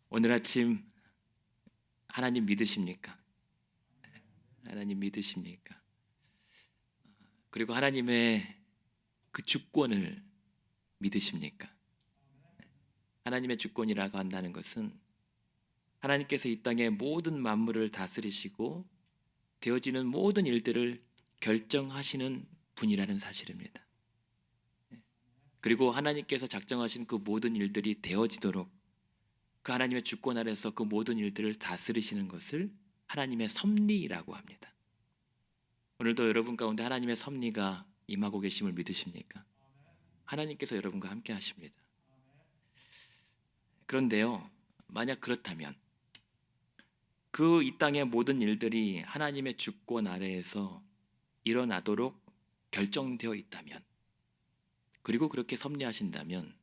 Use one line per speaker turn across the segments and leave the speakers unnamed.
오늘 아침 하나님 믿으십니까? 하나님 믿으십니까? 그리고 하나님의 그 주권을 믿으십니까? 하나님의 주권이라고 한다는 것은 하나님께서 이 땅의 모든 만물을 다스리시고 되어지는 모든 일들을 결정하시는 분이라는 사실입니다. 그리고 하나님께서 작정하신 그 모든 일들이 되어지도록 그 하나님의 주권 아래서 그 모든 일들을 다스리시는 것을 하나님의 섭리라고 합니다. 오늘도 여러분 가운데 하나님의 섭리가 임하고 계심을 믿으십니까? 하나님께서 여러분과 함께 하십니다. 그런데요, 만약 그렇다면 그 이 땅의 모든 일들이 하나님의 주권 아래에서 일어나도록 결정되어 있다면, 그리고 그렇게 섭리하신다면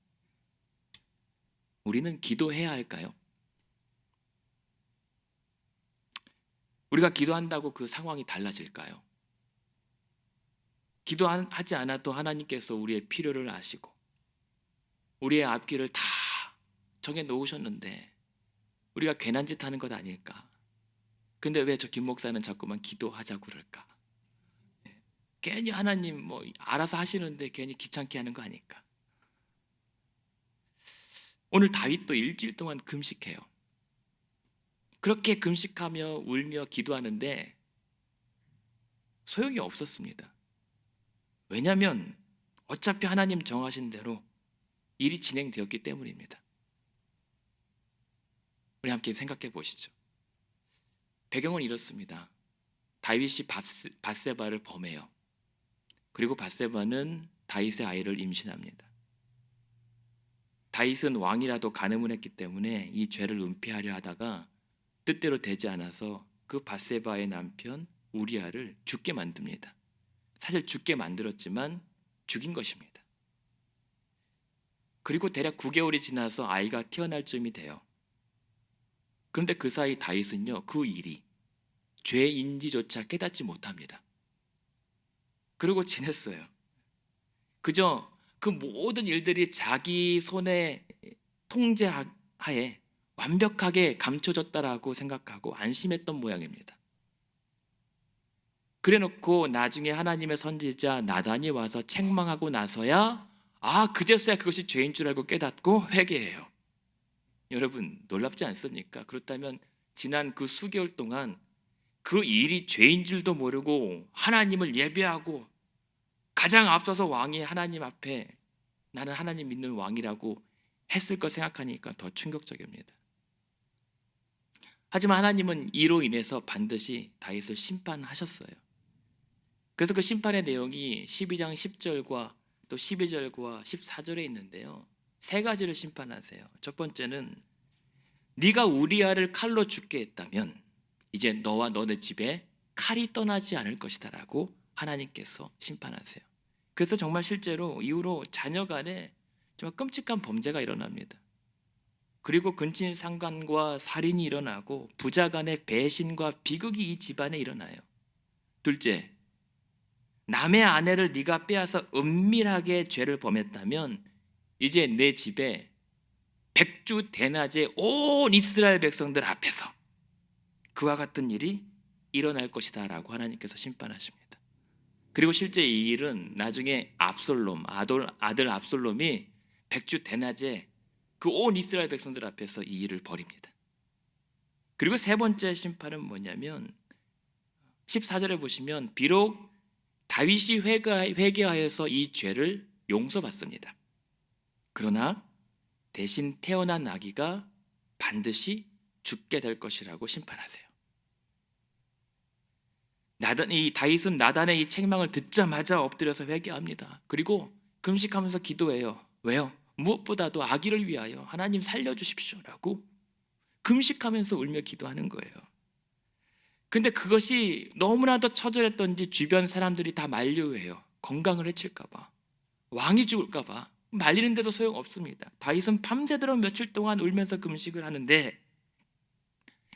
우리는 기도해야 할까요? 우리가 기도한다고 그 상황이 달라질까요? 기도하지 않아도 하나님께서 우리의 필요를 아시고 우리의 앞길을 다 정해 놓으셨는데 우리가 괜한 짓 하는 것 아닐까? 근데 왜 저 김 목사는 자꾸만 기도하자고 그럴까? 괜히 하나님 뭐 알아서 하시는데 괜히 귀찮게 하는 거 아닐까? 오늘 다윗도 일주일 동안 금식해요. 그렇게 금식하며 울며 기도하는데 소용이 없었습니다. 왜냐하면 어차피 하나님 정하신 대로 일이 진행되었기 때문입니다. 우리 함께 생각해 보시죠. 배경은 이렇습니다. 다윗이 밧세바를 범해요. 그리고 밧세바는 다윗의 아이를 임신합니다. 다윗은 왕이라도 간음을 했기 때문에 이 죄를 은폐하려 하다가 뜻대로 되지 않아서 그 밧세바의 남편 우리아를 죽게 만듭니다. 사실 죽게 만들었지만 죽인 것입니다. 그리고 대략 9개월이 지나서 아이가 태어날 쯤이 돼요. 그런데 그 사이 다윗은요, 그 일이 죄인지조차 깨닫지 못합니다. 그러고 지냈어요. 그저 그 모든 일들이 자기 손의 통제하에 완벽하게 감춰졌다라고 생각하고 안심했던 모양입니다. 그래놓고 나중에 하나님의 선지자 나단이 와서 책망하고 나서야 그제서야 그것이 죄인 줄 알고 깨닫고 회개해요. 여러분 놀랍지 않습니까? 그렇다면 지난 그 수개월 동안 그 일이 죄인 줄도 모르고 하나님을 예배하고 가장 앞서서 왕이 하나님 앞에 나는 하나님 믿는 왕이라고 했을 거 생각하니까 더 충격적입니다. 하지만 하나님은 이로 인해서 반드시 다윗을 심판하셨어요. 그래서 그 심판의 내용이 12장 10절과 또 12절과 14절에 있는데요. 세 가지를 심판하세요. 첫 번째는 네가 우리아를 칼로 죽게 했다면 이제 너와 너네 집에 칼이 떠나지 않을 것이다 라고 하나님께서 심판하세요. 그래서 정말 실제로 이후로 자녀 간에 정말 끔찍한 범죄가 일어납니다. 그리고 근친상간과 살인이 일어나고 부자 간의 배신과 비극이 이 집안에 일어나요. 둘째, 남의 아내를 네가 빼앗아 은밀하게 죄를 범했다면 이제 내 집에 백주 대낮에 온 이스라엘 백성들 앞에서 그와 같은 일이 일어날 것이다 라고 하나님께서 심판하십니다. 그리고 실제 이 일은 나중에 아들 압솔롬이 백주 대낮에 그 온 이스라엘 백성들 앞에서 이 일을 벌입니다. 그리고 세 번째 심판은 뭐냐면 14절에 보시면 비록 다윗이 회개하여서 이 죄를 용서받습니다. 그러나 대신 태어난 아기가 반드시 죽게 될 것이라고 심판하세요. 이 다윗은 나단의 이 책망을 듣자마자 엎드려서 회개합니다. 그리고 금식하면서 기도해요. 왜요? 무엇보다도 아기를 위하여 하나님 살려주십시오라고 금식하면서 울며 기도하는 거예요. 근데 그것이 너무나도 처절했던지 주변 사람들이 다 만류해요. 건강을 해칠까 봐, 왕이 죽을까 봐. 말리는데도 소용없습니다. 다윗은 밤새도록 며칠 동안 울면서 금식을 하는데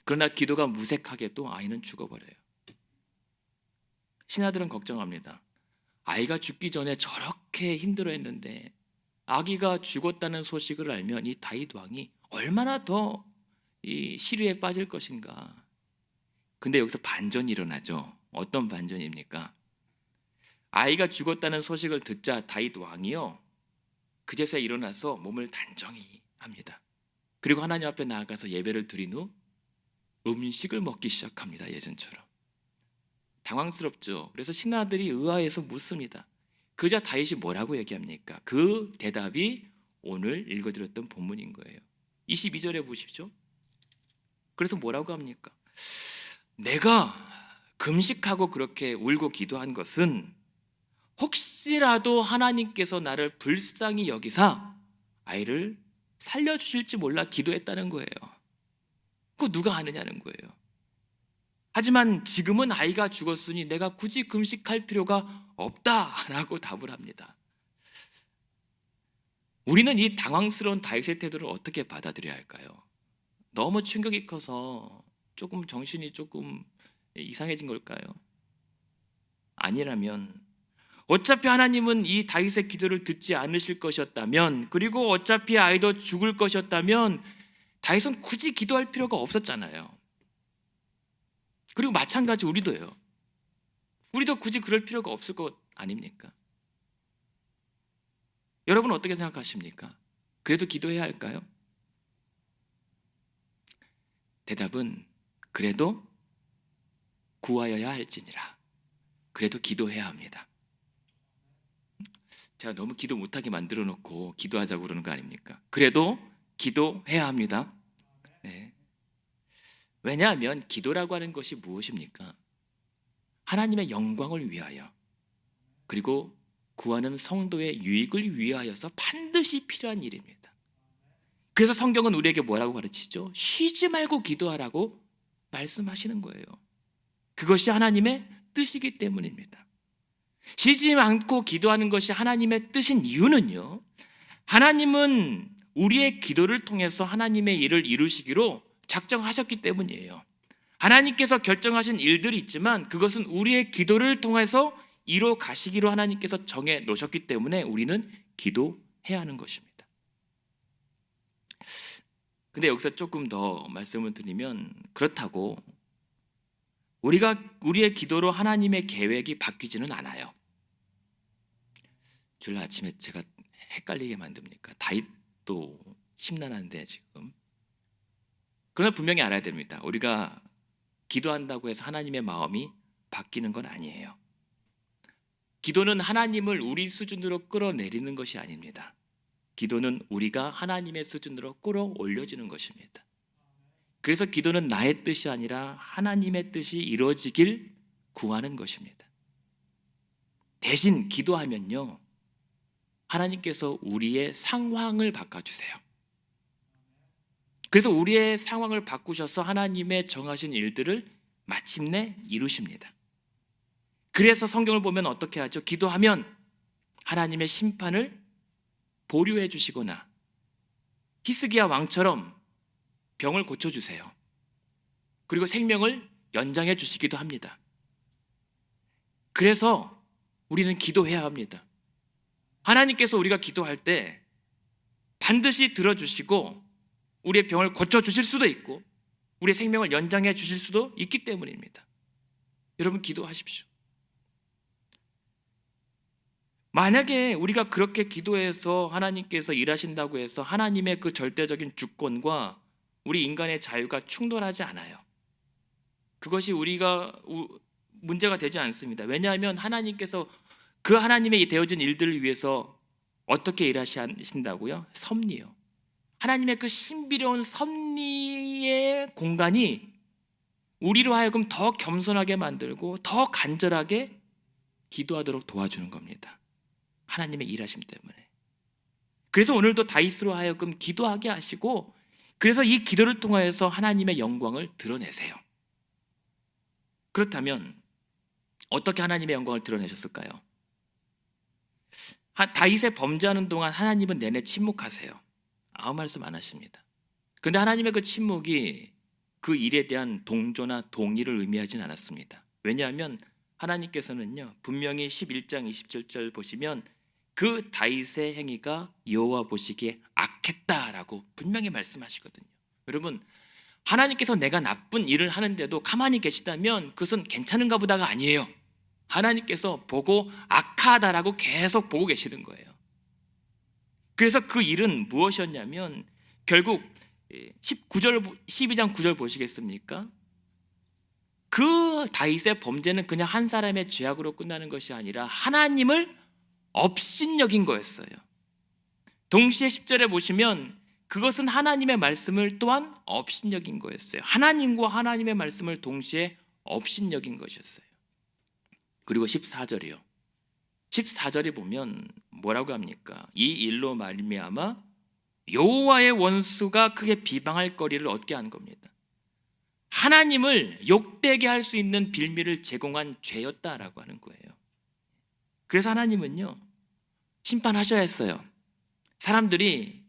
그러나 기도가 무색하게도 아이는 죽어버려요. 신하들은 걱정합니다. 아이가 죽기 전에 저렇게 힘들어했는데 아기가 죽었다는 소식을 알면 이 다윗 왕이 얼마나 더 이 시류에 빠질 것인가? 근데 여기서 반전이 일어나죠. 어떤 반전입니까? 아이가 죽었다는 소식을 듣자 다윗 왕이요, 그제서야 일어나서 몸을 단정히 합니다. 그리고 하나님 앞에 나아가서 예배를 드린 후 음식을 먹기 시작합니다. 예전처럼. 당황스럽죠. 그래서 신하들이 의아해서 묻습니다. 그자 다윗이 뭐라고 얘기합니까? 그 대답이 오늘 읽어드렸던 본문인 거예요. 22절에 보십시오. 그래서 뭐라고 합니까? 내가 금식하고 그렇게 울고 기도한 것은 혹시라도 하나님께서 나를 불쌍히 여기사 아이를 살려주실지 몰라 기도했다는 거예요. 그거 누가 아느냐는 거예요. 하지만 지금은 아이가 죽었으니 내가 굳이 금식할 필요가 없다라고 답을 합니다. 우리는 이 당황스러운 다윗의 태도를 어떻게 받아들여야 할까요? 너무 충격이 커서 조금 정신이 조금 이상해진 걸까요? 아니라면 어차피 하나님은 이 다윗의 기도를 듣지 않으실 것이었다면, 그리고 어차피 아이도 죽을 것이었다면 다윗은 굳이 기도할 필요가 없었잖아요. 그리고 마찬가지 우리도요. 우리도 굳이 그럴 필요가 없을 것 아닙니까? 여러분 어떻게 생각하십니까? 그래도 기도해야 할까요? 대답은 그래도 구하여야 할지니라. 그래도 기도해야 합니다. 제가 너무 기도 못하게 만들어 놓고 기도하자고 그러는 거 아닙니까? 그래도 기도해야 합니다. 네. 왜냐하면 기도라고 하는 것이 무엇입니까? 하나님의 영광을 위하여, 그리고 구하는 성도의 유익을 위하여서 반드시 필요한 일입니다. 그래서 성경은 우리에게 뭐라고 가르치죠? 쉬지 말고 기도하라고 말씀하시는 거예요. 그것이 하나님의 뜻이기 때문입니다. 쉬지 않고 기도하는 것이 하나님의 뜻인 이유는요, 하나님은 우리의 기도를 통해서 하나님의 일을 이루시기로 작정하셨기 때문이에요. 하나님께서 결정하신 일들이 있지만 그것은 우리의 기도를 통해서 이뤄 가시기로 하나님께서 정해 놓으셨기 때문에 우리는 기도해야 하는 것입니다. 근데 여기서 조금 더 말씀을 드리면, 그렇다고 우리의 기도로 하나님의 계획이 바뀌지는 않아요. 주일 아침에 제가 헷갈리게 만듭니까? 다윗도 심란한데 지금. 그러나 분명히 알아야 됩니다. 우리가 기도한다고 해서 하나님의 마음이 바뀌는 건 아니에요. 기도는 하나님을 우리 수준으로 끌어내리는 것이 아닙니다. 기도는 우리가 하나님의 수준으로 끌어올려지는 것입니다. 그래서 기도는 나의 뜻이 아니라 하나님의 뜻이 이루어지길 구하는 것입니다. 대신 기도하면요, 하나님께서 우리의 상황을 바꿔주세요. 그래서 우리의 상황을 바꾸셔서 하나님의 정하신 일들을 마침내 이루십니다. 그래서 성경을 보면 어떻게 하죠? 기도하면 하나님의 심판을 보류해 주시거나 히스기야 왕처럼 병을 고쳐주세요. 그리고 생명을 연장해 주시기도 합니다. 그래서 우리는 기도해야 합니다. 하나님께서 우리가 기도할 때 반드시 들어주시고 우리의 병을 고쳐주실 수도 있고 우리의 생명을 연장해 주실 수도 있기 때문입니다. 여러분 기도하십시오. 만약에 우리가 그렇게 기도해서 하나님께서 일하신다고 해서 하나님의 그 절대적인 주권과 우리 인간의 자유가 충돌하지 않아요. 그것이 우리가 문제가 되지 않습니다. 왜냐하면 하나님께서 그 하나님의 되어진 일들을 위해서 어떻게 일하신다고요? 섭리요. 하나님의 그 신비로운 섭리의 공간이 우리로 하여금 더 겸손하게 만들고 더 간절하게 기도하도록 도와주는 겁니다. 하나님의 일하심 때문에. 그래서 오늘도 다윗으로 하여금 기도하게 하시고, 그래서 이 기도를 통하여서 하나님의 영광을 드러내세요. 그렇다면 어떻게 하나님의 영광을 드러내셨을까요? 다윗의 범죄하는 동안 하나님은 내내 침묵하세요. 아무 말씀 안 하십니다. 그런데 하나님의 그 침묵이 그 일에 대한 동조나 동의를 의미하진 않았습니다. 왜냐하면 하나님께서는요, 분명히 11장 27절 보시면 그 다윗의 행위가 여호와 보시기에 악했다라고 분명히 말씀하시거든요. 여러분, 하나님께서 내가 나쁜 일을 하는데도 가만히 계시다면 그것은 괜찮은가 보다가 아니에요. 하나님께서 보고 악하다라고 계속 보고 계시는 거예요. 그래서 그 일은 무엇이었냐면 결국 12장 9절 보시겠습니까? 그 다윗의 범죄는 그냥 한 사람의 죄악으로 끝나는 것이 아니라 하나님을 업신여긴 거였어요. 동시에 10절에 보시면 그것은 하나님의 말씀을 또한 업신여긴 거였어요. 하나님과 하나님의 말씀을 동시에 업신여긴 것이었어요. 그리고 14절이요. 14절에 보면 뭐라고 합니까? 이 일로 말미암아 여호와의 원수가 크게 비방할 거리를 얻게 한 겁니다. 하나님을 욕되게 할 수 있는 빌미를 제공한 죄였다라고 하는 거예요. 그래서 하나님은요, 심판하셔야 했어요. 사람들이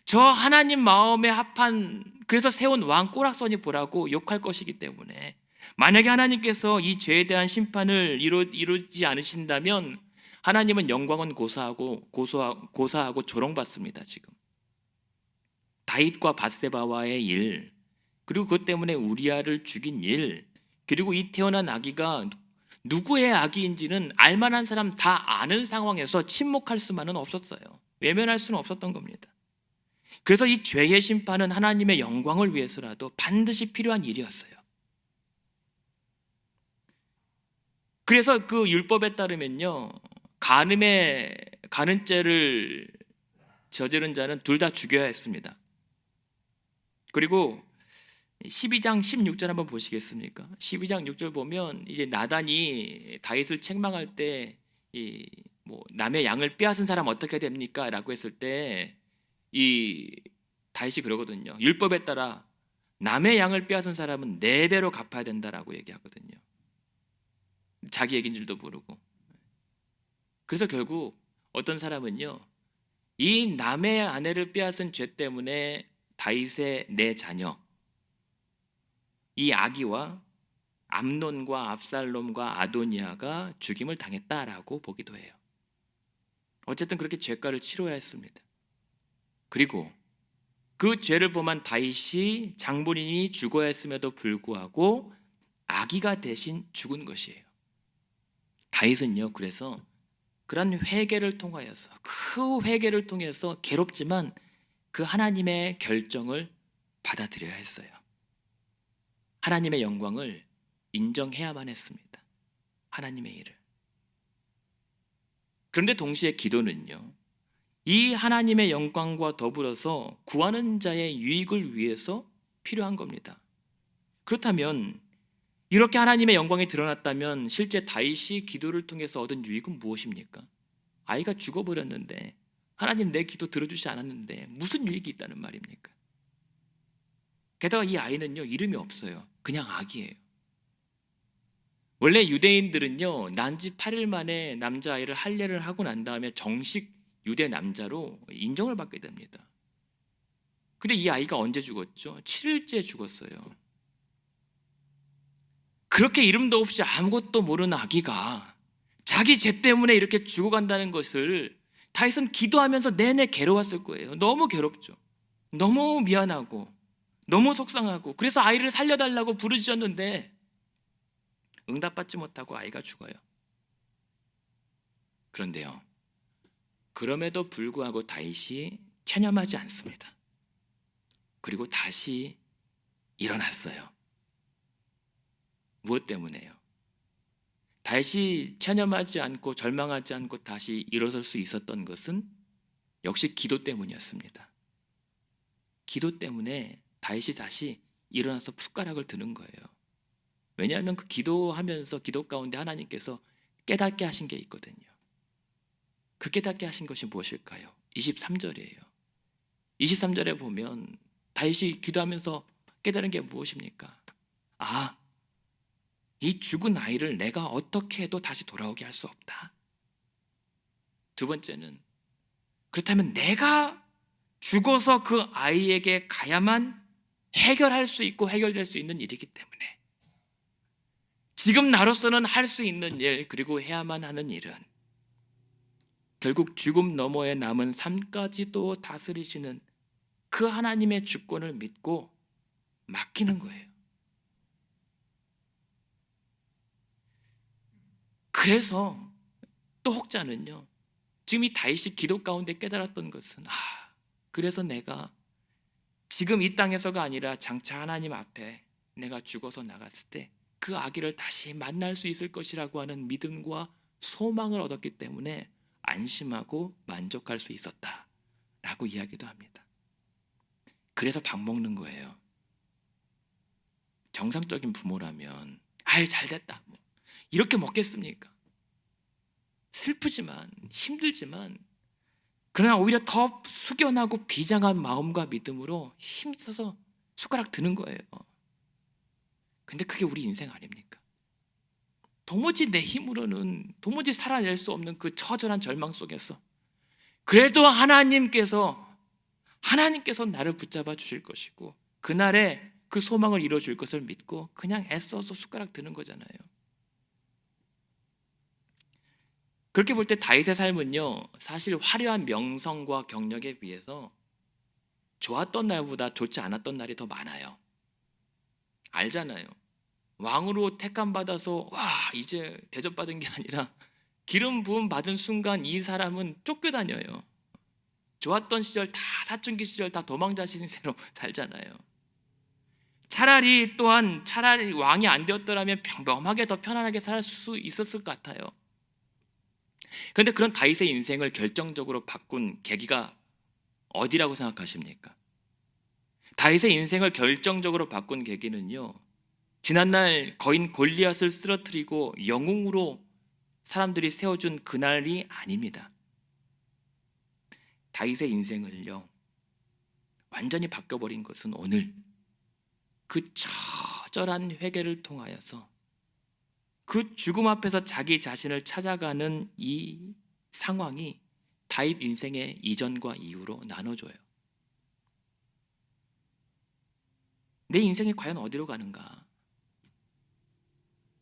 저 하나님 마음에 합한, 그래서 세운 왕 꼬락서니 보라고 욕할 것이기 때문에 만약에 하나님께서 이 죄에 대한 심판을 이루지 않으신다면 하나님은 영광은 고사하고 조롱받습니다. 지금 다윗과 밧세바와의 일, 그리고 그것 때문에 우리아를 죽인 일, 그리고 이 태어난 아기가 누구의 아기인지는 알만한 사람 다 아는 상황에서 침묵할 수만은 없었어요. 외면할 수는 없었던 겁니다. 그래서 이 죄의 심판은 하나님의 영광을 위해서라도 반드시 필요한 일이었어요. 그래서 그 율법에 따르면요, 간음죄를 저지른 자는 둘 다 죽여야 했습니다. 그리고 12장 16절 한번 보시겠습니까? 12장 6절 보면 이제 나단이 다윗을 책망할 때 남의 양을 빼앗은 사람 어떻게 됩니까? 라고 했을 때 이 다윗이 그러거든요. 율법에 따라 남의 양을 빼앗은 사람은 4배로 갚아야 된다라고 얘기하거든요. 자기 얘기인 줄도 모르고. 그래서 결국 어떤 사람은요, 이 남의 아내를 빼앗은 죄 때문에 다윗의 4자녀, 이 아기와 암논과 압살롬과 아도니아가 죽임을 당했다라고 보기도 해요. 어쨌든 그렇게 죄가를 치러야 했습니다. 그리고 그 죄를 범한 다윗이 장본인이 죽어야 했음에도 불구하고 아기가 대신 죽은 것이에요. 다윗은요, 그래서 그런 회개를 통하여서, 그 회개를 통해서 괴롭지만 그 하나님의 결정을 받아들여야 했어요. 하나님의 영광을 인정해야만 했습니다. 하나님의 일을. 그런데 동시에 기도는요, 이 하나님의 영광과 더불어서 구하는 자의 유익을 위해서 필요한 겁니다. 그렇다면 이렇게 하나님의 영광이 드러났다면 실제 다윗이 기도를 통해서 얻은 유익은 무엇입니까? 아이가 죽어버렸는데, 하나님 내 기도 들어주지 않았는데 무슨 유익이 있다는 말입니까? 게다가 이 아이는요, 이름이 없어요. 그냥 아기예요. 원래 유대인들은요, 난 지 8일 만에 남자아이를 할례를 하고 난 다음에 정식 유대 남자로 인정을 받게 됩니다. 근데 이 아이가 언제 죽었죠? 7일째 죽었어요. 그렇게 이름도 없이 아무것도 모르는 아기가 자기 죄 때문에 이렇게 죽어간다는 것을 다윗은 기도하면서 내내 괴로웠을 거예요. 너무 괴롭죠. 너무 미안하고 너무 속상하고, 그래서 아이를 살려달라고 부르짖었는데 응답받지 못하고 아이가 죽어요. 그런데요, 그럼에도 불구하고 다윗이 체념하지 않습니다. 그리고 다시 일어났어요. 무엇 때문에요? 다윗이 체념하지 않고 절망하지 않고 다시 일어설 수 있었던 것은 역시 기도 때문이었습니다. 기도 때문에 다윗이 다시 일어나서 숟가락을 드는 거예요. 왜냐하면 그 기도하면서 기도 가운데 하나님께서 깨닫게 하신 게 있거든요. 그 깨닫게 하신 것이 무엇일까요? 23절이에요. 23절에 보면 다윗이 기도하면서 깨달은 게 무엇입니까? 아, 이 죽은 아이를 내가 어떻게 해도 다시 돌아오게 할 수 없다. 두 번째는, 그렇다면 내가 죽어서 그 아이에게 가야만 해결할 수 있고 해결될 수 있는 일이기 때문에 지금 나로서는 할 수 있는 일, 그리고 해야만 하는 일은 결국 죽음 너머에 남은 삶까지도 다스리시는 그 하나님의 주권을 믿고 맡기는 거예요. 그래서 또 혹자는요, 지금 이 다윗이 기도 가운데 깨달았던 것은, 그래서 내가 지금 이 땅에서가 아니라 장차 하나님 앞에 내가 죽어서 나갔을 때 그 아기를 다시 만날 수 있을 것이라고 하는 믿음과 소망을 얻었기 때문에 안심하고 만족할 수 있었다라고 이야기도 합니다. 그래서 밥 먹는 거예요. 정상적인 부모라면 아유 잘됐다 뭐 이렇게 먹겠습니까? 슬프지만 힘들지만 그러나 오히려 더 숙연하고 비장한 마음과 믿음으로 힘써서 숟가락 드는 거예요. 근데 그게 우리 인생 아닙니까? 도무지 내 힘으로는 도무지 살아낼 수 없는 그 처절한 절망 속에서 그래도 하나님께서 나를 붙잡아 주실 것이고 그날에 그 소망을 이루어 줄 것을 믿고 그냥 애써서 숟가락 드는 거잖아요. 그렇게 볼 때 다윗의 삶은요, 사실 화려한 명성과 경력에 비해서 좋았던 날보다 좋지 않았던 날이 더 많아요. 알잖아요. 왕으로 택함 받아서 이제 대접받은 게 아니라 기름 부음 받은 순간 이 사람은 쫓겨다녀요. 좋았던 시절 다 사춘기 시절 다 도망자 신세로 살잖아요. 차라리 왕이 안 되었더라면 평범하게 더 편안하게 살 수 있었을 것 같아요. 그런데 그런 다윗의 인생을 결정적으로 바꾼 계기가 어디라고 생각하십니까? 다윗의 인생을 결정적으로 바꾼 계기는요, 지난날 거인 골리앗을 쓰러뜨리고 영웅으로 사람들이 세워준 그날이 아닙니다. 다윗의 인생을요 완전히 바꿔버린 것은 오늘 그 처절한 회개를 통하여서 그 죽음 앞에서 자기 자신을 찾아가는 이 상황이 다윗 인생의 이전과 이후로 나눠져요. 내 인생이 과연 어디로 가는가?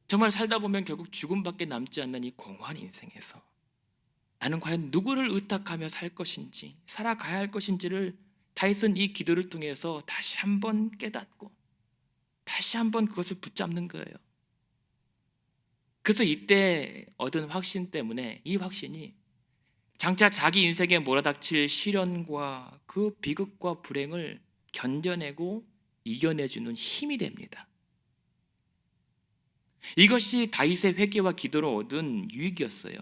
정말 살다 보면 결국 죽음밖에 남지 않는 이 공허한 인생에서 나는 과연 누구를 의탁하며 살 것인지 살아가야 할 것인지를 다윗은 이 기도를 통해서 다시 한번 깨닫고 다시 한번 그것을 붙잡는 거예요. 그래서 이때 얻은 확신 때문에 이 확신이 장차 자기 인생에 몰아닥칠 시련과 그 비극과 불행을 견뎌내고 이겨내주는 힘이 됩니다. 이것이 다윗의 회개와 기도로 얻은 유익이었어요.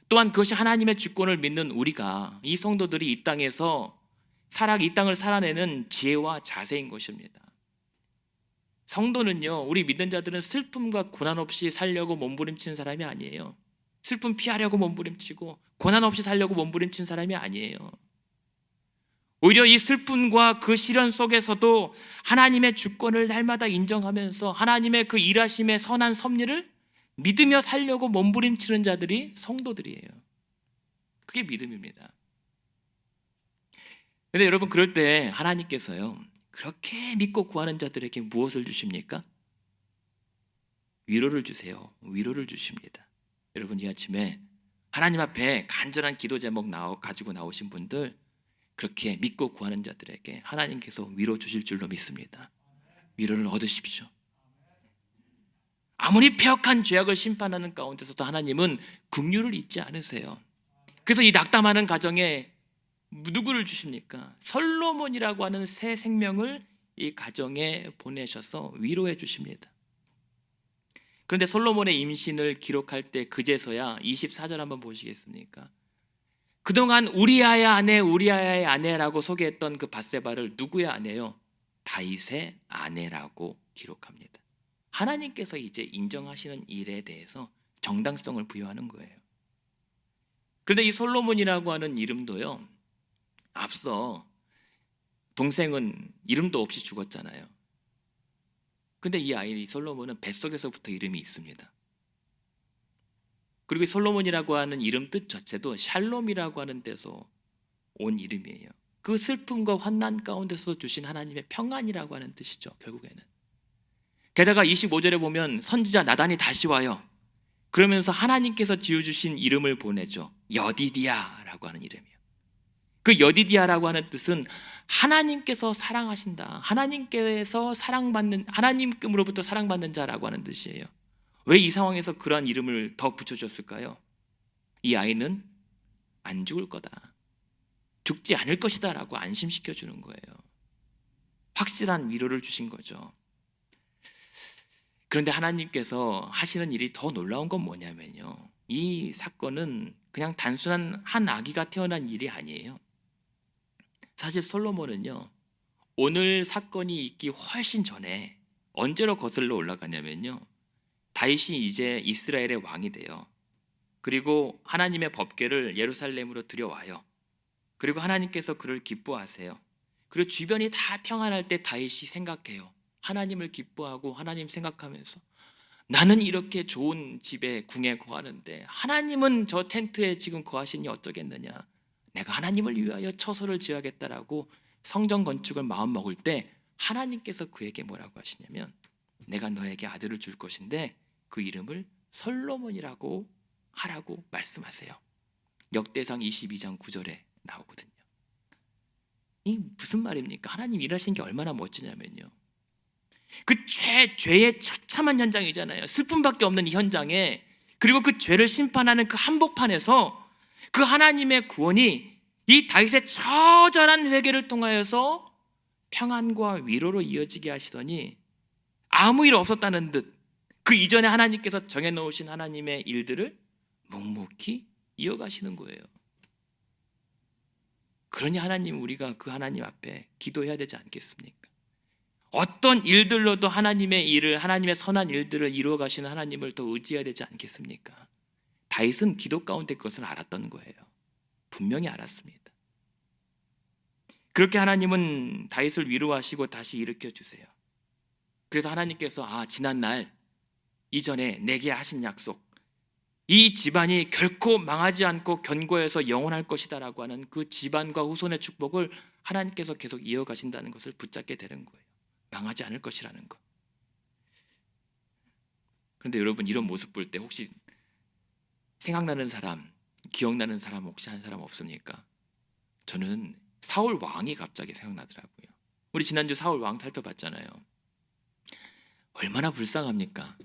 또한 그것이 하나님의 주권을 믿는 우리가 이 성도들이 이 땅을 살아내는 지혜와 자세인 것입니다. 성도는요, 우리 믿는 자들은 슬픔과 고난 없이 살려고 몸부림치는 사람이 아니에요. 슬픔 피하려고 몸부림치고 고난 없이 살려고 몸부림치는 사람이 아니에요. 오히려 이 슬픔과 그 시련 속에서도 하나님의 주권을 날마다 인정하면서 하나님의 그 일하심의 선한 섭리를 믿으며 살려고 몸부림치는 자들이 성도들이에요. 그게 믿음입니다. 그런데 여러분, 그럴 때 하나님께서요, 그렇게 믿고 구하는 자들에게 무엇을 주십니까? 위로를 주세요. 위로를 주십니다. 여러분, 이 아침에 하나님 앞에 간절한 기도 제목 가지고 나오신 분들, 그렇게 믿고 구하는 자들에게 하나님께서 위로 주실 줄로 믿습니다. 위로를 얻으십시오. 아무리 폐역한 죄악을 심판하는 가운데서도 하나님은 긍휼을 잊지 않으세요. 그래서 이 낙담하는 가정에 누구를 주십니까? 솔로몬이라고 하는 새 생명을 이 가정에 보내셔서 위로해 주십니다. 그런데 솔로몬의 임신을 기록할 때 그제서야 24절 한번 보시겠습니까? 그동안 우리아의 아내라고 소개했던 그 밧세바를 누구의 아내요? 다윗의 아내라고 기록합니다. 하나님께서 이제 인정하시는 일에 대해서 정당성을 부여하는 거예요. 그런데 이 솔로몬이라고 하는 이름도요, 앞서 동생은 이름도 없이 죽었잖아요. 근데 이 아이 솔로몬은 뱃속에서부터 이름이 있습니다. 그리고 솔로몬이라고 하는 이름 뜻 자체도 샬롬이라고 하는 데서 온 이름이에요. 그 슬픔과 환난 가운데서 주신 하나님의 평안이라고 하는 뜻이죠, 결국에는. 게다가 25절에 보면 선지자 나단이 다시 와요. 그러면서 하나님께서 지어주신 이름을 보내죠. 여디디아라고 하는 이름이에요. 그 여디디아라고 하는 뜻은 하나님께서 사랑하신다, 하나님께서 사랑받는, 하나님으로부터 사랑받는 자라고 하는 뜻이에요. 왜 이 상황에서 그러한 이름을 더 붙여줬을까요? 이 아이는 안 죽을 거다, 죽지 않을 것이다 라고 안심시켜 주는 거예요. 확실한 위로를 주신 거죠. 그런데 하나님께서 하시는 일이 더 놀라운 건 뭐냐면요, 이 사건은 그냥 단순한 한 아기가 태어난 일이 아니에요. 사실 솔로몬은요, 오늘 사건이 있기 훨씬 전에 언제로 거슬러 올라가냐면요, 다윗이 이제 이스라엘의 왕이 돼요. 그리고 하나님의 법궤를 예루살렘으로 들여와요. 그리고 하나님께서 그를 기뻐하세요. 그리고 주변이 다 평안할 때 다윗이 생각해요. 하나님을 기뻐하고 하나님 생각하면서, 나는 이렇게 좋은 집에 궁에 거하는데 하나님은 저 텐트에 지금 거하시니 어쩌겠느냐, 내가 하나님을 위하여 처소를 지어야겠다라고 성전 건축을 마음먹을 때 하나님께서 그에게 뭐라고 하시냐면, 내가 너에게 아들을 줄 것인데 그 이름을 솔로몬이라고 하라고 말씀하세요. 역대상 22장 9절에 나오거든요. 이 무슨 말입니까? 하나님 일하신 게 얼마나 멋지냐면요, 그 죄의 처참한 현장이잖아요. 슬픔밖에 없는 이 현장에, 그리고 그 죄를 심판하는 그 한복판에서 그 하나님의 구원이 이 다윗의 처절한 회개를 통하여서 평안과 위로로 이어지게 하시더니 아무 일 없었다는 듯 그 이전에 하나님께서 정해놓으신 하나님의 일들을 묵묵히 이어가시는 거예요. 그러니 하나님, 우리가 그 하나님 앞에 기도해야 되지 않겠습니까? 어떤 일들로도 하나님의 일을, 하나님의 선한 일들을 이루어 가시는 하나님을 더 의지해야 되지 않겠습니까? 다윗은 기도 가운데 그것을 알았던 거예요. 분명히 알았습니다. 그렇게 하나님은 다윗을 위로하시고 다시 일으켜 주세요. 그래서 하나님께서 지난날 이전에 내게 하신 약속, 이 집안이 결코 망하지 않고 견고해서 영원할 것이다 라고 하는 그 집안과 후손의 축복을 하나님께서 계속 이어가신다는 것을 붙잡게 되는 거예요. 망하지 않을 것이라는 것. 그런데 여러분, 이런 모습 볼 때 혹시 생각나는 사람, 기억나는 사람 혹시 한 사람 없습니까? 저는 사울 왕이 갑자기 생각나더라고요. 우리 지난주 사울 왕 살펴봤잖아요. 얼마나 불쌍합니까?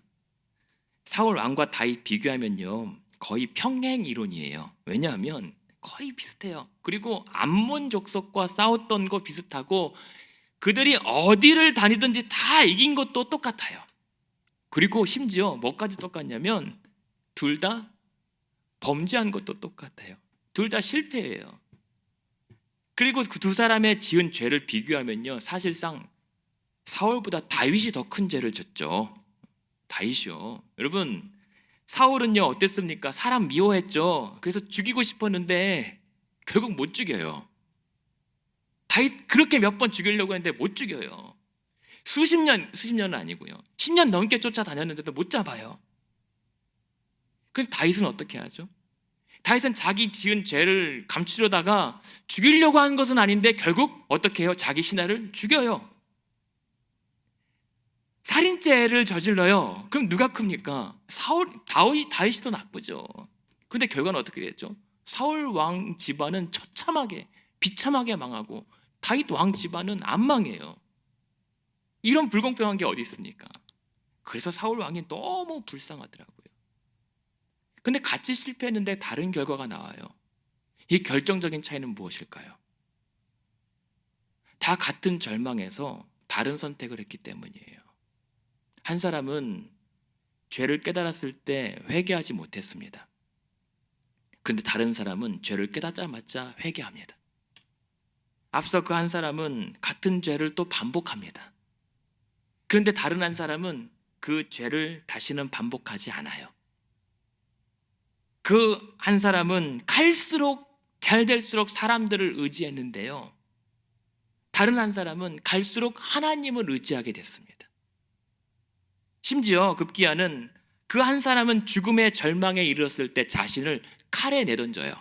사울 왕과 다윗 비교하면요, 거의 평행 이론이에요. 왜냐하면 거의 비슷해요. 그리고 암몬 족속과 싸웠던 거 비슷하고, 그들이 어디를 다니든지 다 이긴 것도 똑같아요. 그리고 심지어 뭐까지 똑같냐면 둘 다 범죄한 것도 똑같아요. 둘 다 실패예요. 그리고 그 두 사람의 지은 죄를 비교하면요, 사실상 사울보다 다윗이 더 큰 죄를 졌죠. 다윗이요. 여러분, 사울은요 어땠습니까? 사람 미워했죠. 그래서 죽이고 싶었는데 결국 못 죽여요. 다윗 그렇게 몇 번 죽이려고 했는데 못 죽여요. 수십 년은 아니고요, 10년 넘게 쫓아다녔는데도 못 잡아요. 그런데 다윗은 어떻게 하죠? 다윗은 자기 지은 죄를 감추려다가 죽이려고 한 것은 아닌데 결국 어떻게 해요? 자기 신하를 죽여요. 살인죄를 저질러요. 그럼 누가 큽니까? 다윗이 더 나쁘죠. 그런데 결과는 어떻게 됐죠? 사울 왕 집안은 처참하게 비참하게 망하고 다윗 왕 집안은 안 망해요. 이런 불공평한 게 어디 있습니까? 그래서 사울 왕이 너무 불쌍하더라고요. 근데 같이 실패했는데 다른 결과가 나와요. 이 결정적인 차이는 무엇일까요? 다 같은 절망에서 다른 선택을 했기 때문이에요. 한 사람은 죄를 깨달았을 때 회개하지 못했습니다. 그런데 다른 사람은 죄를 깨닫자마자 회개합니다. 앞서 그 한 사람은 같은 죄를 또 반복합니다. 그런데 다른 한 사람은 그 죄를 다시는 반복하지 않아요. 그 한 사람은 갈수록 잘 될수록 사람들을 의지했는데요, 다른 한 사람은 갈수록 하나님을 의지하게 됐습니다. 심지어 급기야는 그 한 사람은 죽음의 절망에 이르렀을 때 자신을 칼에 내던져요.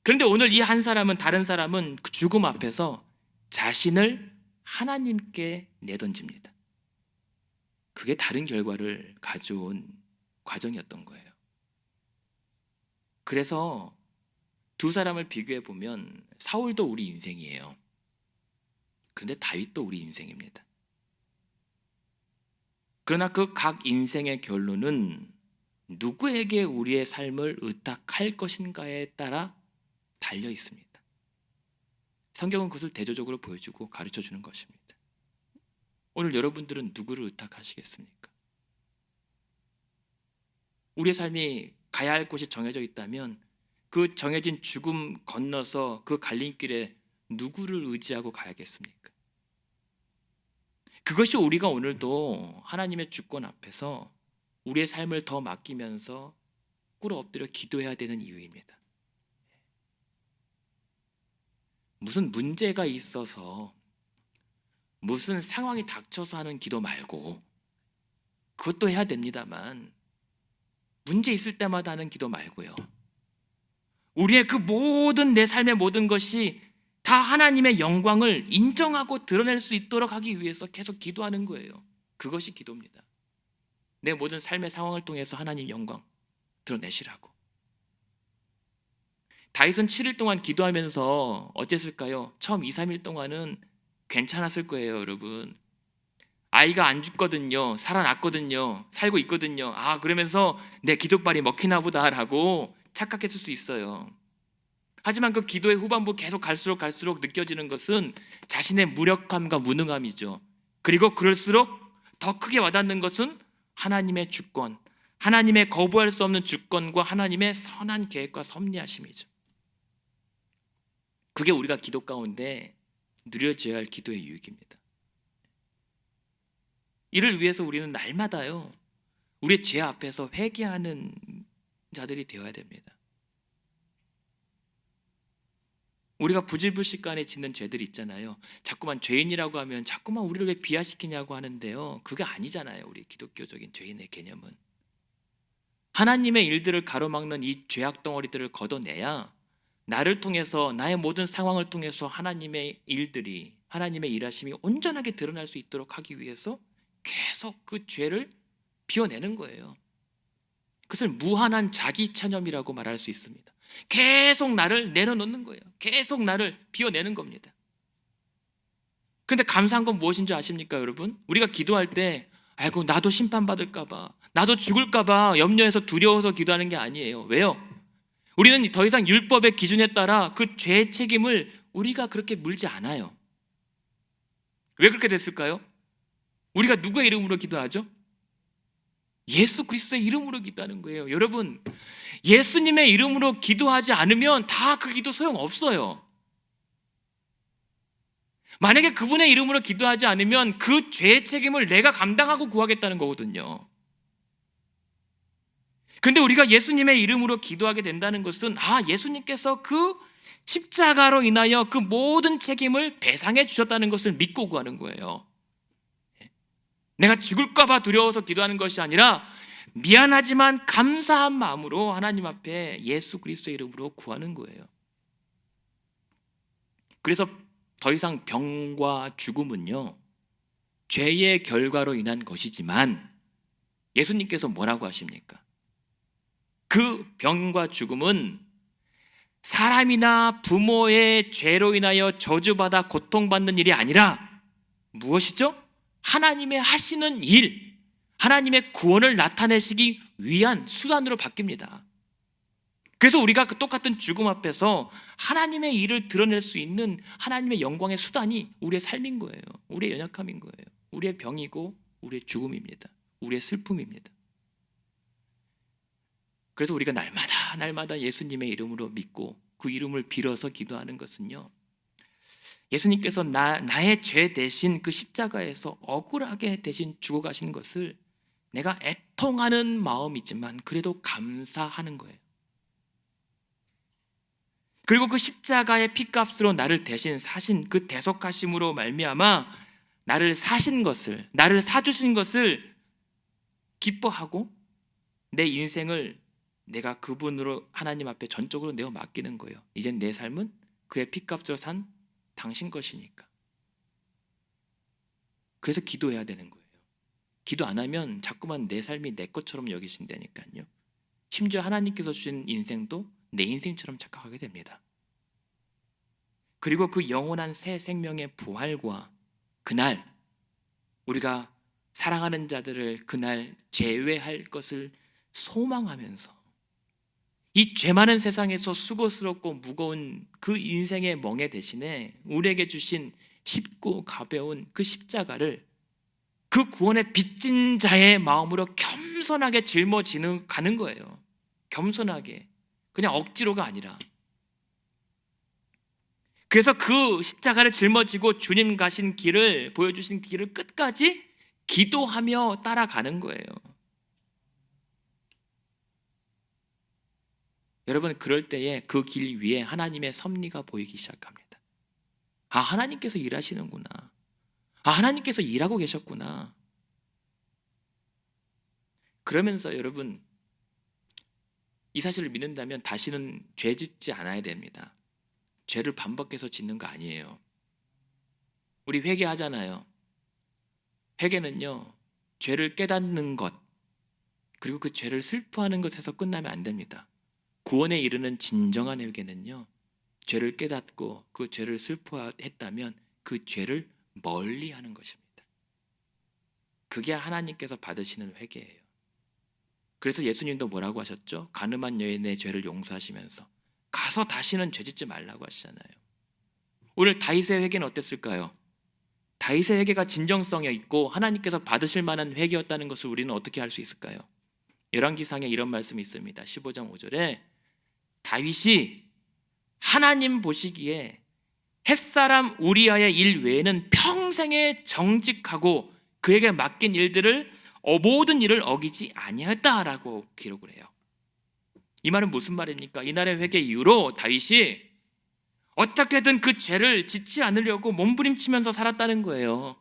그런데 오늘 이 한 사람은, 다른 사람은 그 죽음 앞에서 자신을 하나님께 내던집니다. 그게 다른 결과를 가져온 과정이었던 거예요. 그래서 두 사람을 비교해 보면 사울도 우리 인생이에요. 그런데 다윗도 우리 인생입니다. 그러나 그 각 인생의 결론은 누구에게 우리의 삶을 의탁할 것인가에 따라 달려 있습니다. 성경은 그것을 대조적으로 보여주고 가르쳐 주는 것입니다. 오늘 여러분들은 누구를 의탁하시겠습니까? 우리의 삶이 가야 할 곳이 정해져 있다면 그 정해진 죽음 건너서 그 갈림길에 누구를 의지하고 가야겠습니까? 그것이 우리가 오늘도 하나님의 주권 앞에서 우리의 삶을 더 맡기면서 꿇어 엎드려 기도해야 되는 이유입니다. 무슨 문제가 있어서 무슨 상황이 닥쳐서 하는 기도 말고, 그것도 해야 됩니다만 문제 있을 때마다 하는 기도 말고요, 우리의 그 모든 내 삶의 모든 것이 다 하나님의 영광을 인정하고 드러낼 수 있도록 하기 위해서 계속 기도하는 거예요. 그것이 기도입니다. 내 모든 삶의 상황을 통해서 하나님 영광 드러내시라고. 다윗은 7일 동안 기도하면서 어땠을까요? 처음 2, 3일 동안은 괜찮았을 거예요, 여러분. 아이가 안 죽거든요. 살아났거든요. 살고 있거든요. 아, 그러면서 내 기도발이 먹히나 보다라고 착각했을 수 있어요. 하지만 그 기도의 후반부 계속 갈수록 느껴지는 것은 자신의 무력함과 무능함이죠. 그리고 그럴수록 더 크게 와닿는 것은 하나님의 주권, 하나님의 거부할 수 없는 주권과 하나님의 선한 계획과 섭리하심이죠. 그게 우리가 기도 가운데 누려져야 할 기도의 유익입니다. 이를 위해서 우리는 날마다요, 우리의 죄 앞에서 회개하는 자들이 되어야 됩니다. 우리가 부질불식간에 짓는 죄들이 있잖아요. 자꾸만 죄인이라고 하면 자꾸만 우리를 왜 비하시키냐고 하는데요, 그게 아니잖아요. 우리 기독교적인 죄인의 개념은 하나님의 일들을 가로막는 이 죄악 덩어리들을 걷어내야 나를 통해서, 나의 모든 상황을 통해서 하나님의 일들이, 하나님의 일하심이 온전하게 드러날 수 있도록 하기 위해서 계속 그 죄를 비워내는 거예요. 그것을 무한한 자기 찬염이라고 말할 수 있습니다. 계속 나를 내려놓는 거예요. 계속 나를 비워내는 겁니다. 그런데 감사한 건 무엇인 줄 아십니까, 여러분? 우리가 기도할 때 아이고 나도 심판받을까 봐, 나도 죽을까 봐 염려해서 두려워서 기도하는 게 아니에요. 왜요? 우리는 더 이상 율법의 기준에 따라 그 죄의 책임을 우리가 그렇게 물지 않아요. 왜 그렇게 됐을까요? 우리가 누구의 이름으로 기도하죠? 예수 그리스도의 이름으로 기도하는 거예요. 여러분, 예수님의 이름으로 기도하지 않으면 다 그 기도 소용없어요. 만약에 그분의 이름으로 기도하지 않으면 그 죄의 책임을 내가 감당하고 구하겠다는 거거든요. 그런데 우리가 예수님의 이름으로 기도하게 된다는 것은, 예수님께서 그 십자가로 인하여 그 모든 책임을 배상해 주셨다는 것을 믿고 구하는 거예요. 내가 죽을까 봐 두려워서 기도하는 것이 아니라 미안하지만 감사한 마음으로 하나님 앞에 예수 그리스도의 이름으로 구하는 거예요. 그래서 더 이상 병과 죽음은요, 죄의 결과로 인한 것이지만 예수님께서 뭐라고 하십니까? 그 병과 죽음은 사람이나 부모의 죄로 인하여 저주받아 고통받는 일이 아니라 무엇이죠? 하나님의 하시는 일, 하나님의 구원을 나타내시기 위한 수단으로 바뀝니다. 그래서 우리가 그 똑같은 죽음 앞에서 하나님의 일을 드러낼 수 있는 하나님의 영광의 수단이 우리의 삶인 거예요. 우리의 연약함인 거예요. 우리의 병이고 우리의 죽음입니다. 우리의 슬픔입니다. 그래서 우리가 날마다 예수님의 이름으로 믿고 그 이름을 빌어서 기도하는 것은요, 예수님께서 나의 죄 대신 그 십자가에서 억울하게 대신 죽어가신 것을 내가 애통하는 마음이지만 그래도 감사하는 거예요. 그리고 그 십자가의 피값으로 나를 대신 사신 그 대속하심으로 말미암아 나를 사신 것을, 나를 사주신 것을 기뻐하고 내 인생을 내가 그분으로 하나님 앞에 전적으로 내어 맡기는 거예요. 이젠 내 삶은 그의 피값으로 산 당신 것이니까. 그래서 기도해야 되는 거예요. 기도 안 하면 자꾸만 내 삶이 내 것처럼 여기신다니까요. 심지어 하나님께서 주신 인생도 내 인생처럼 착각하게 됩니다. 그리고 그 영원한 새 생명의 부활과 그날 우리가 사랑하는 자들을 그날 제외할 것을 소망하면서 이 죄 많은 세상에서 수고스럽고 무거운 그 인생의 멍에 대신에 우리에게 주신 쉽고 가벼운 그 십자가를 그 구원의 빚진 자의 마음으로 겸손하게 짊어지는 가는 거예요. 겸손하게, 그냥 억지로가 아니라. 그래서 그 십자가를 짊어지고 주님 가신 길을, 보여주신 길을 끝까지 기도하며 따라가는 거예요. 여러분, 그럴 때에 그 길 위에 하나님의 섭리가 보이기 시작합니다. 아, 하나님께서 일하시는구나. 아, 하나님께서 일하고 계셨구나. 그러면서 여러분, 이 사실을 믿는다면 다시는 죄 짓지 않아야 됩니다. 죄를 반복해서 짓는 거 아니에요. 우리 회개하잖아요. 회개는요, 죄를 깨닫는 것, 그리고 그 죄를 슬퍼하는 것에서 끝나면 안 됩니다. 구원에 이르는 진정한 회개는요, 죄를 깨닫고 그 죄를 슬퍼했다면 그 죄를 멀리하는 것입니다. 그게 하나님께서 받으시는 회개예요. 그래서 예수님도 뭐라고 하셨죠? 가늠한 여인의 죄를 용서하시면서 가서 다시는 죄 짓지 말라고 하시잖아요. 오늘 다윗의 회개는 어땠을까요? 다윗의 회개가 진정성이 있고 하나님께서 받으실 만한 회개였다는 것을 우리는 어떻게 알 수 있을까요? 열왕기상에 이런 말씀이 있습니다. 15장 5절에 다윗이 하나님 보시기에 햇사람 우리아의 일 외에는 평생에 정직하고 그에게 맡긴 일들을 모든 일을 어기지 아니하였다라고 기록을 해요. 이 말은 무슨 말입니까? 이날의 회개 이후로 다윗이 어떻게든 그 죄를 짓지 않으려고 몸부림치면서 살았다는 거예요.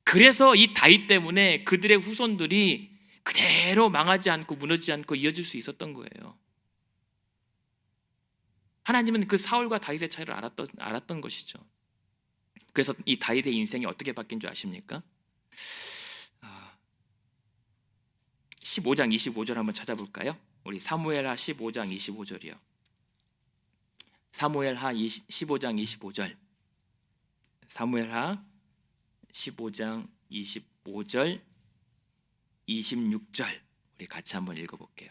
그래서 이 다윗 때문에 그들의 후손들이 그대로 망하지 않고 무너지지 않고 이어질 수 있었던 거예요. 하나님은 그 사울과 다윗의 차이를 알았던 것이죠. 그래서 이 다윗의 인생이 어떻게 바뀐 줄 아십니까? 15장 25절 한번 찾아볼까요? 우리 사무엘하 15장 25절이요. 사무엘하 15장 25절. 사무엘하 15장 25절 26절 우리 같이 한번 읽어볼게요.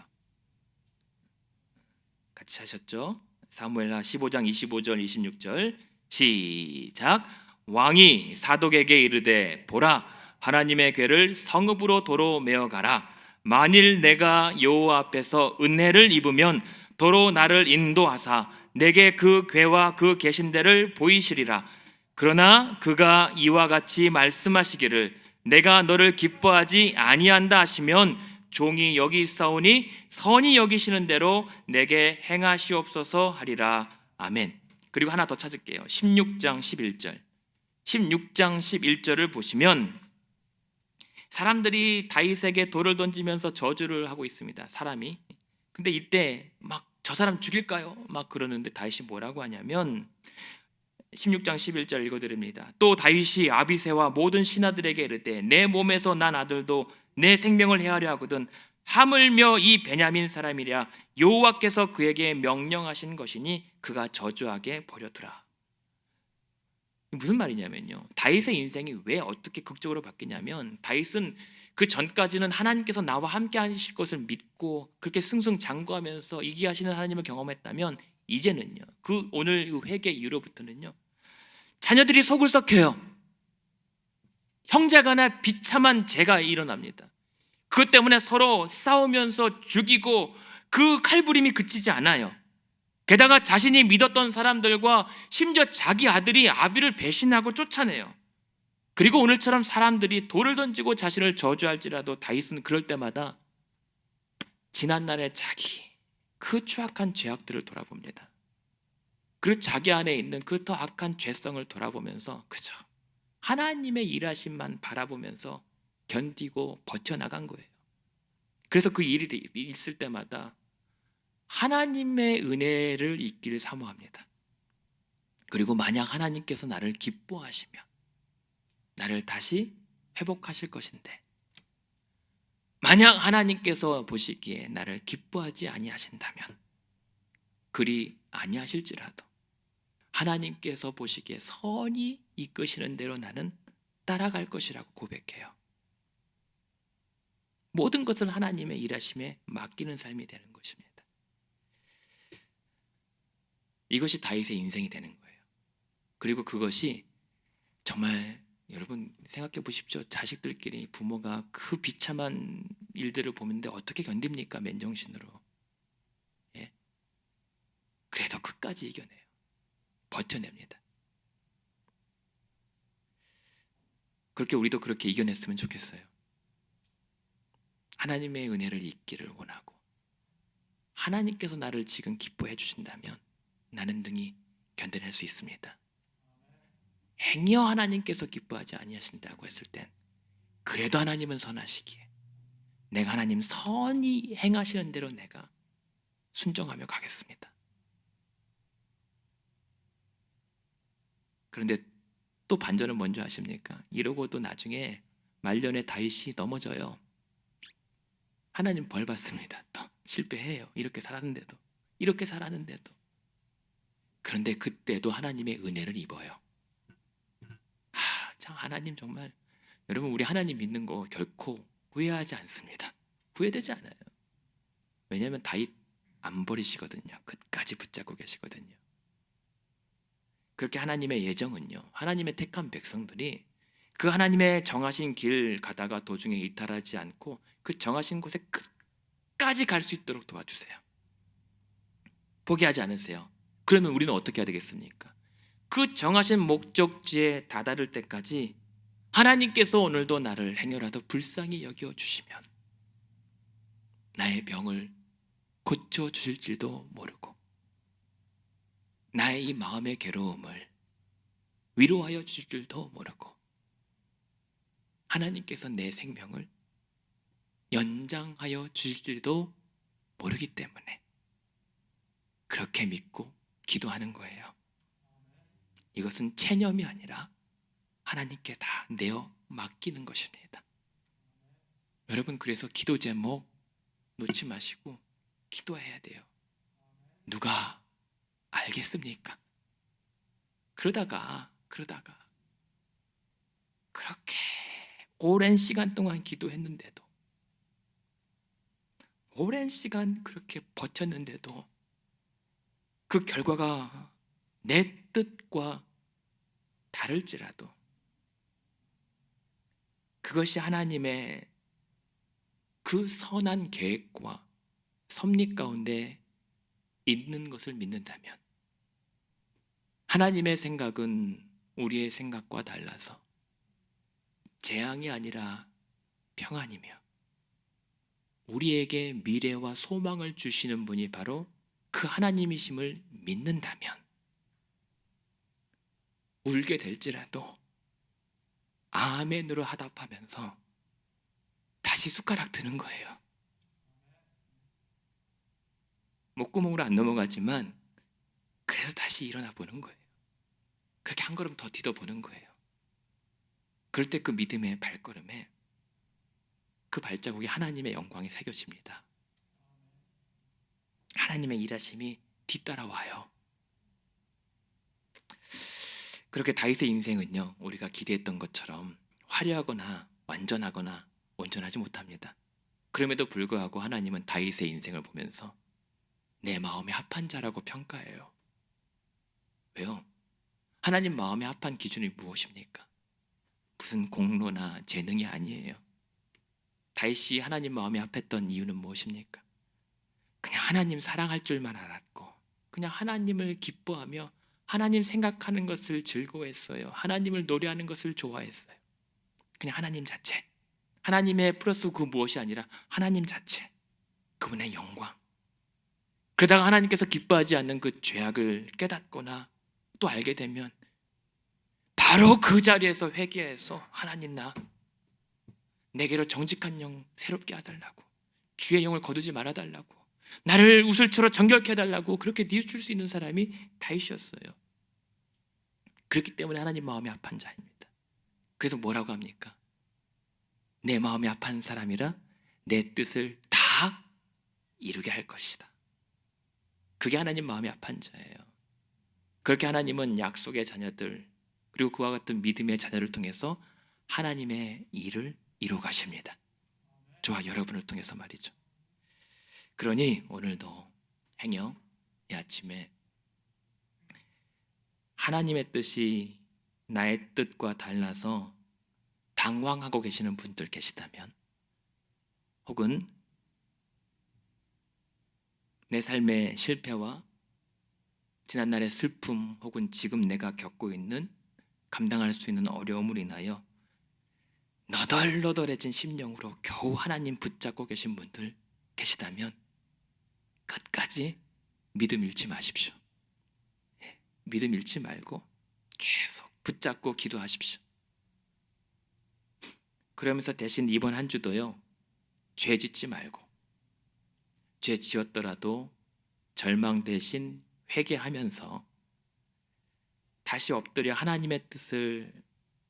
같이 하셨죠? 사무엘하 15장 25절 26절 시작. 왕이 사독에게 이르되 보라, 하나님의 궤를 성읍으로 도로 메어 가라. 만일 내가 여호와 앞에서 은혜를 입으면 도로 나를 인도하사 내게 그 궤와 그 계신 데를 보이시리라. 그러나 그가 이와 같이 말씀하시기를 내가 너를 기뻐하지 아니한다 하시면 종이 여기 있사오니 선히 여기시는 대로 내게 행하시옵소서 하리라. 아멘. 그리고 하나 더 찾을게요. 16장 11절 16장 11절을 보시면 사람들이 다윗에게 돌을 던지면서 저주를 하고 있습니다. 사람이. 근데 이때 막 저 사람 죽일까요? 막 그러는데 다윗이 뭐라고 하냐면 16장 11절 읽어드립니다. 또 다윗이 아비새와 모든 신하들에게 이르되 내 몸에서 난 아들도 내 생명을 해하려 하거든 하물며 이 베냐민 사람이랴 여호와께서 그에게 명령하신 것이니 그가 저주하게 버려두라. 무슨 말이냐면요, 다윗의 인생이 왜 어떻게 극적으로 바뀌냐면 다윗은 그 전까지는 하나님께서 나와 함께 하실 것을 믿고 그렇게 승승장구하면서 이기하시는 하나님을 경험했다면 이제는요, 그 오늘 이 회개 이후로부터는요 자녀들이 속을 썩혀요. 형제간에 비참한 죄가 일어납니다. 그것 때문에 서로 싸우면서 죽이고 그 칼부림이 그치지 않아요. 게다가 자신이 믿었던 사람들과 심지어 자기 아들이 아비를 배신하고 쫓아내요. 그리고 오늘처럼 사람들이 돌을 던지고 자신을 저주할지라도 다윗은 그럴 때마다 지난날의 자기 그 추악한 죄악들을 돌아봅니다. 그리고 자기 안에 있는 그 더 악한 죄성을 돌아보면서 그저 하나님의 일하심만 바라보면서 견디고 버텨나간 거예요. 그래서 그 일이 있을 때마다 하나님의 은혜를 잊기를 사모합니다. 그리고 만약 하나님께서 나를 기뻐하시면 나를 다시 회복하실 것인데 만약 하나님께서 보시기에 나를 기뻐하지 아니하신다면, 그리 아니하실지라도 하나님께서 보시기에 선히 이끄시는 대로 나는 따라갈 것이라고 고백해요. 모든 것을 하나님의 일하심에 맡기는 삶이 되는 것입니다. 이것이 다윗의 인생이 되는 거예요. 그리고 그것이 정말 여러분 생각해 보십시오. 자식들끼리 부모가 그 비참한 일들을 보는데 어떻게 견딥니까? 맨정신으로. 예? 그래도 끝까지 이겨내요. 버텨냅니다. 그렇게 우리도 그렇게 이겨냈으면 좋겠어요. 하나님의 은혜를 잊기를 원하고, 하나님께서 나를 지금 기뻐해 주신다면 나는 능히 견뎌낼 수 있습니다. 행여 하나님께서 기뻐하지 아니하신다고 했을 땐 그래도 하나님은 선하시기에 내가 하나님 선히 행하시는 대로 내가 순종하며 가겠습니다. 그런데 또 반전은 뭔지 아십니까? 이러고도 나중에 말년에 다윗이 넘어져요. 하나님 벌 받습니다. 또 실패해요. 이렇게 살았는데도. 그런데 그때도 하나님의 은혜를 입어요. 참 하나님 정말, 여러분 우리 하나님 믿는 거 결코 후회하지 않습니다. 후회되지 않아요. 왜냐하면 다윗 안 버리시거든요. 끝까지 붙잡고 계시거든요. 그렇게 하나님의 예정은요, 하나님의 택한 백성들이 그 하나님의 정하신 길 가다가 도중에 이탈하지 않고 그 정하신 곳에 끝까지 갈 수 있도록 도와주세요. 포기하지 않으세요. 그러면 우리는 어떻게 해야 되겠습니까? 그 정하신 목적지에 다다를 때까지 하나님께서 오늘도 나를 행여라도 불쌍히 여겨주시면 나의 병을 고쳐주실지도 모르고 나의 이 마음의 괴로움을 위로하여 주실 줄도 모르고 하나님께서 내 생명을 연장하여 주실지도 모르기 때문에 그렇게 믿고 기도하는 거예요. 이것은 체념이 아니라 하나님께 다 내어 맡기는 것입니다. 여러분 그래서 기도 제목 놓지 마시고 기도해야 돼요. 누가 알겠습니까? 그러다가 그렇게 오랜 시간 동안 기도했는데도, 오랜 시간 그렇게 버텼는데도 그 결과가 내 뜻과 다를지라도 그것이 하나님의 그 선한 계획과 섭리 가운데 있는 것을 믿는다면 하나님의 생각은 우리의 생각과 달라서 재앙이 아니라 평안이며 우리에게 미래와 소망을 주시는 분이 바로 그 하나님이심을 믿는다면 울게 될지라도 아멘으로 화답하면서 다시 숟가락 드는 거예요. 목구멍으로 안 넘어가지만 그래서 다시 일어나 보는 거예요. 그렇게 한 걸음 더 디뎌 보는 거예요. 그럴 때 그 믿음의 발걸음에 그 발자국이 하나님의 영광이 새겨집니다. 하나님의 일하심이 뒤따라와요. 그렇게 다윗의 인생은요, 우리가 기대했던 것처럼 화려하거나 완전하거나 온전하지 못합니다. 그럼에도 불구하고 하나님은 다윗의 인생을 보면서 내 마음에 합한 자라고 평가해요. 왜요? 하나님 마음에 합한 기준이 무엇입니까? 무슨 공로나 재능이 아니에요. 다윗이 하나님 마음에 합했던 이유는 무엇입니까? 그냥 하나님 사랑할 줄만 알았고 그냥 하나님을 기뻐하며 하나님 생각하는 것을 즐거워했어요. 하나님을 노래하는 것을 좋아했어요. 그냥 하나님 자체, 하나님의 플러스 그 무엇이 아니라 하나님 자체, 그분의 영광. 그러다가 하나님께서 기뻐하지 않는 그 죄악을 깨닫거나 또 알게 되면 바로 그 자리에서 회개해서 하나님 내게로 정직한 영 새롭게 해달라고, 주의 영을 거두지 말아달라고, 나를 우슬처럼 정결케 해달라고 그렇게 뉘우칠 수 있는 사람이 다윗이었어요. 그렇기 때문에 하나님 마음에 합한 자입니다. 그래서 뭐라고 합니까? 내 마음에 합한 사람이라 내 뜻을 다 이루게 할 것이다. 그게 하나님 마음이 아픈 자예요. 그렇게 하나님은 약속의 자녀들 그리고 그와 같은 믿음의 자녀를 통해서 하나님의 일을 이루어 가십니다. 저와 여러분을 통해서 말이죠. 그러니 오늘도 행여 이 아침에 하나님의 뜻이 나의 뜻과 달라서 당황하고 계시는 분들 계시다면, 혹은 내 삶의 실패와 지난날의 슬픔 혹은 지금 내가 겪고 있는 감당할 수 있는 어려움으로 인하여 너덜너덜해진 심령으로 겨우 하나님 붙잡고 계신 분들 계시다면 끝까지 믿음 잃지 마십시오. 믿음 잃지 말고 계속 붙잡고 기도하십시오. 그러면서 대신 이번 한 주도요, 죄 짓지 말고, 죄 지었더라도 절망 대신 회개하면서 다시 엎드려 하나님의 뜻을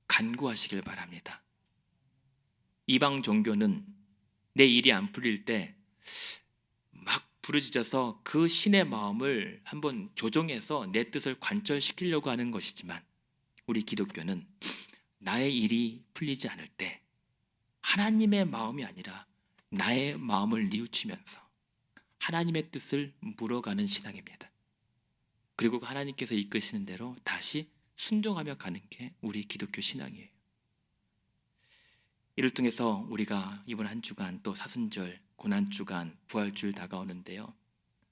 간구하시길 바랍니다. 이방 종교는 내 일이 안 풀릴 때 막 부르짖어서 그 신의 마음을 한번 조종해서 내 뜻을 관철시키려고 하는 것이지만, 우리 기독교는 나의 일이 풀리지 않을 때 하나님의 마음이 아니라 나의 마음을 뉘우치면서 하나님의 뜻을 물어가는 신앙입니다. 그리고 하나님께서 이끄시는 대로 다시 순종하며 가는 게 우리 기독교 신앙이에요. 이를 통해서 우리가 이번 한 주간, 또 사순절, 고난주간, 부활주일 다가오는데요,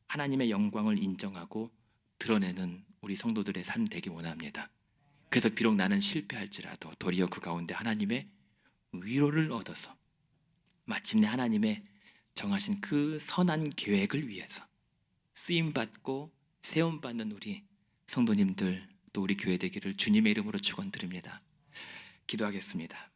하나님의 영광을 인정하고 드러내는 우리 성도들의 삶 되기 원합니다. 그래서 비록 나는 실패할지라도 도리어 그 가운데 하나님의 위로를 얻어서 마침내 하나님의 정하신 그 선한 계획을 위해서 쓰임받고 세움받는 우리 성도님들, 또 우리 교회 되기를 주님의 이름으로 축원드립니다. 기도하겠습니다.